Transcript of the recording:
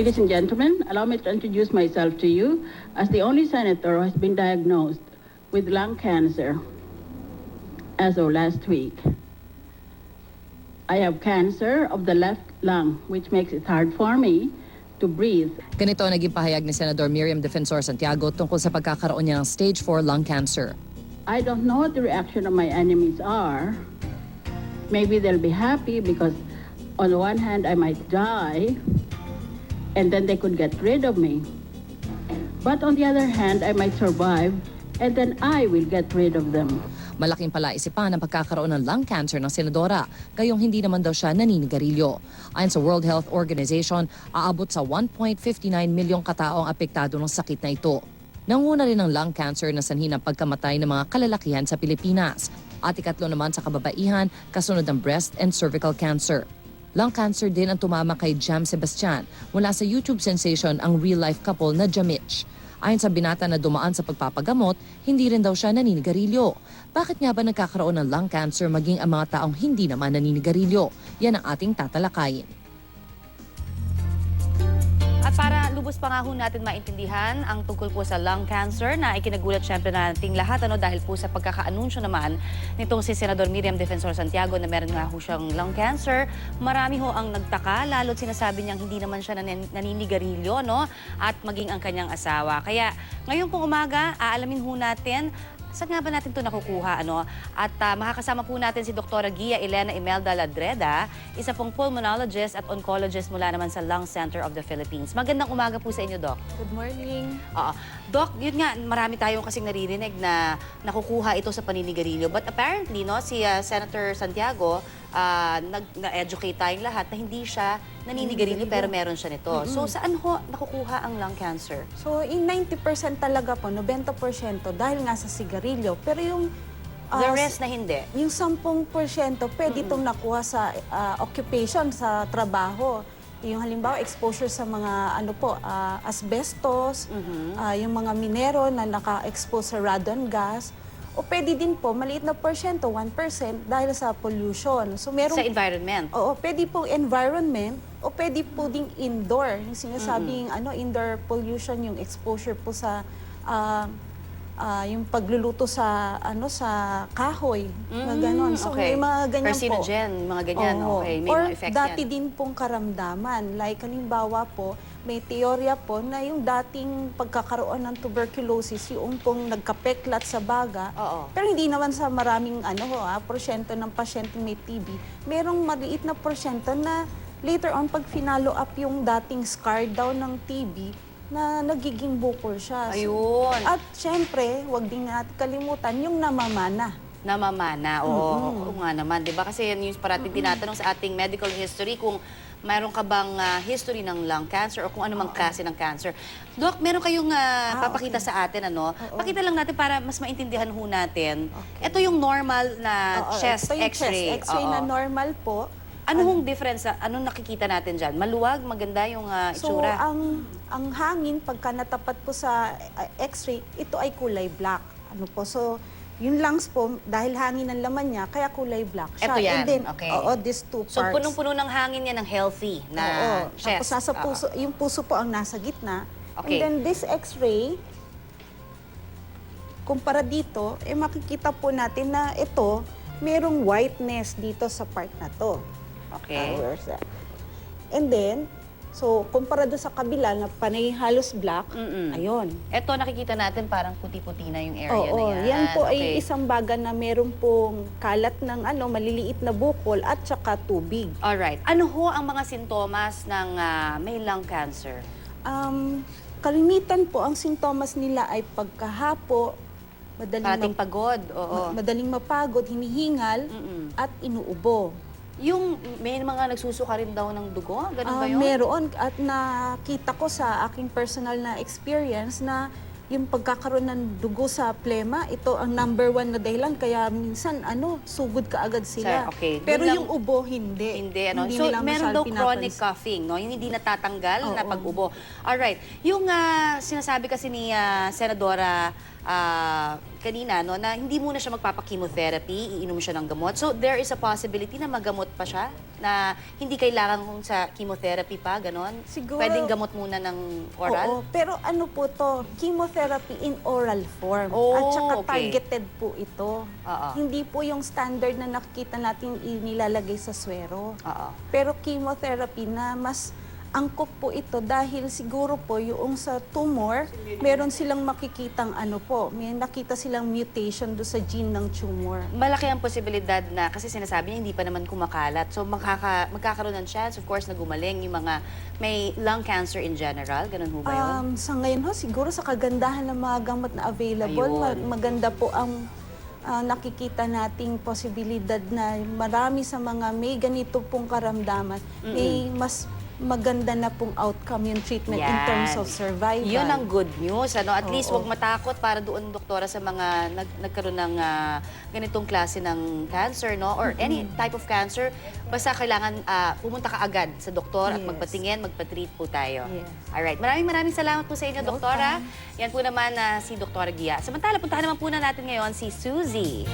Ladies and gentlemen, allow me to introduce myself to you as the only senator who has been diagnosed with lung cancer as of last week. I have cancer of the left lung, which makes it hard for me to breathe. Ganito ang naging pahayag ni Senador Miriam Defensor Santiago tungkol sa pagkakaroon niya ng stage 4 lung cancer. I don't know what the reaction of my enemies are. Maybe they'll be happy because on the one hand I might die and then they could get rid of me. But on the other hand, I might survive and then I will get rid of them. Malaking palaisipan ang pagkakaroon ng lung cancer ng senadora, gayong hindi naman daw siya naninigarilyo. Ayon sa World Health Organization, aabot sa 1.59 milyong katao ang apektado ng sakit na ito. Nanguna rin ng lung cancer na sanhi ng pagkamatay ng mga kalalakihan sa Pilipinas. At ikatlo naman sa kababaihan, kasunod ng breast and cervical cancer. Lung cancer din ang tumama kay Jam Sebastian mula sa YouTube sensation ang real-life couple na Jamich. Ayon sa binata na dumaan sa pagpapagamot, hindi rin daw siya naninigarilyo. Bakit nga ba nagkakaroon ng lung cancer maging ang mga taong hindi naman naninigarilyo? Yan ang ating tatalakayin. At para lubos pa nga ho natin maintindihan ang tungkol po sa lung cancer na ikinagulat syempre nating lahat dahil po sa pagkakaanunsyo naman nitong si Senador Miriam Defensor Santiago na meron nga ho siyang lung cancer. Marami ho ang nagtaka, lalo't sinasabi niyang hindi naman siya naninigarilyo at maging ang kanyang asawa. Kaya ngayon pong umaga, aalamin ho natin saan nga ba natin ito nakukuha? At makakasama po natin si Dr. Gia Elena Imelda Ladreda, isa pong pulmonologist at oncologist mula naman sa Lung Center of the Philippines. Magandang umaga po sa inyo, Doc. Good morning. Doc, yun nga, marami tayong kasing naririnig na nakukuha ito sa paninigarilyo. But apparently, si Senator Santiago, na-educate tayong lahat na hindi siya naninigarilyo pero meron siya nito. So saan ho nakukuha ang lung cancer? So in 90% talaga po, 90% dahil nga sa sigarilyo. Pero yung The rest na hindi. Yung 10% pwede itong nakuha sa occupation, sa trabaho. Yung halimbawa exposure sa mga asbestos, yung mga minero na naka-expose sa radon gas. O pwede din po, maliit na porsyento, 1% dahil sa pollution. So, Sa environment? Oo, pwede po environment o pwede po ding indoor. Yung sinasabing indoor pollution, yung exposure po sa yung pagluluto sa sa kahoy, mga ganon. So okay. may mga ganyan Carcinogen, mga ganyan. Oo. Okay, may Or mga effects dati yan. din pong karamdaman. Like halimbawa po, may teorya po na yung dating pagkakaroon ng tuberculosis, yung pong nagkapeklat sa baga, pero hindi naman sa maraming porsyento ng pasyente may TB. Merong maliit na porsyento na later on, pag finalo up yung dating scar daw ng TB, na nagiging bukol siya. Ayun. At syempre, wag din natin kalimutan yung namamana. Namamana, oo nga naman. Diba? Kasi yan yung parating tinatanong sa ating medical history kung mayroon ka bang history ng lung cancer o kung ano mang klase ng cancer. Doc, meron kayong papakita sa atin, Pakita lang natin para mas maintindihan ho natin. Ito yung normal na chest x-ray. Chest x-ray na normal po. Ano hong difference? Anong nakikita natin dyan? Maluwag, maganda yung itsura? So, ang hangin, pagka natapat po sa x-ray, ito ay kulay black. So, yung lungs po, dahil hangin ang laman niya, kaya kulay black siya. Ito yan, And then, okay. these two parts. So, punong-puno ng hangin yan ng healthy na chest. Tapos nasa puso, yung puso po ang nasa gitna. Okay. And then this x-ray, kumpara dito, makikita po natin na ito, merong whiteness dito sa part na to. Okay. Where's that? And then, so, kumpara doon sa kabila na panay halos black, ayun. Ito, nakikita natin parang puti-puti na yung area na yan. Yan po ay isang baga na meron pong kalat ng maliliit na bukol at saka tubig. Alright. Ano ho ang mga sintomas ng may lung cancer? Kalimitan po, ang sintomas nila ay pagkahapo, Parating pagod, madaling mapagod, hinihingal, at inuubo. Yung may mga nagsusuka rin daw ng dugo? Ganun ba yun? Meron at nakita ko sa aking personal na experience na yung pagkakaroon ng dugo sa plema, ito ang number 1 na dahilan. Kaya minsan, sugod ka agad sila. Sir, okay. Pero Yun yung ubo, hindi. Hindi, So, nila meron masyado daw chronic pinapansin. coughing, yung hindi natatanggal na pag-ubo. Alright. Yung sinasabi kasi ni Senadora kanina, no, na hindi muna siya magpapa-chemotherapy, iinom siya ng gamot. So, there is a possibility na magamot pa siya? Na hindi kailangan kung sa chemotherapy pa, ganon? Siguro- Pwedeng gamot muna ng oral? Oo, pero ano po to, chemotherapy in oral form. Oh, At saka okay. targeted po ito. Oo. Hindi po yung standard na nakikita natin inilalagay sa swero. Oo. Pero chemotherapy na mas angkop po ito dahil siguro po yung sa tumor, meron silang makikitang may nakita silang mutation do sa gene ng tumor. Malaki ang posibilidad na, kasi sinasabi niya hindi pa naman kumakalat. So, magkakaroon ng chance, of course, na gumaling yung mga may lung cancer in general. Ganun ho ba yun? Sa ngayon siguro sa kagandahan ng mga gamot na available, Ayun. maganda po ang nakikita nating posibilidad na marami sa mga may ganito pong karamdaman, may mas maganda na pong outcome yung treatment in Yan. terms of survival. Yun ang good news. At least Oo. wag matakot para doon, doktora, sa mga nagkaroon ng ganitong klase ng cancer, no? Or any type of cancer. Basta kailangan pumunta ka agad sa doktor at Yes. magpatingin, magpa-treat po tayo. Yes. Alright. Maraming salamat po sa inyo, doktora. Yan po naman si Doktora Gia. Samantala, puntahan naman po na natin ngayon si Suzy.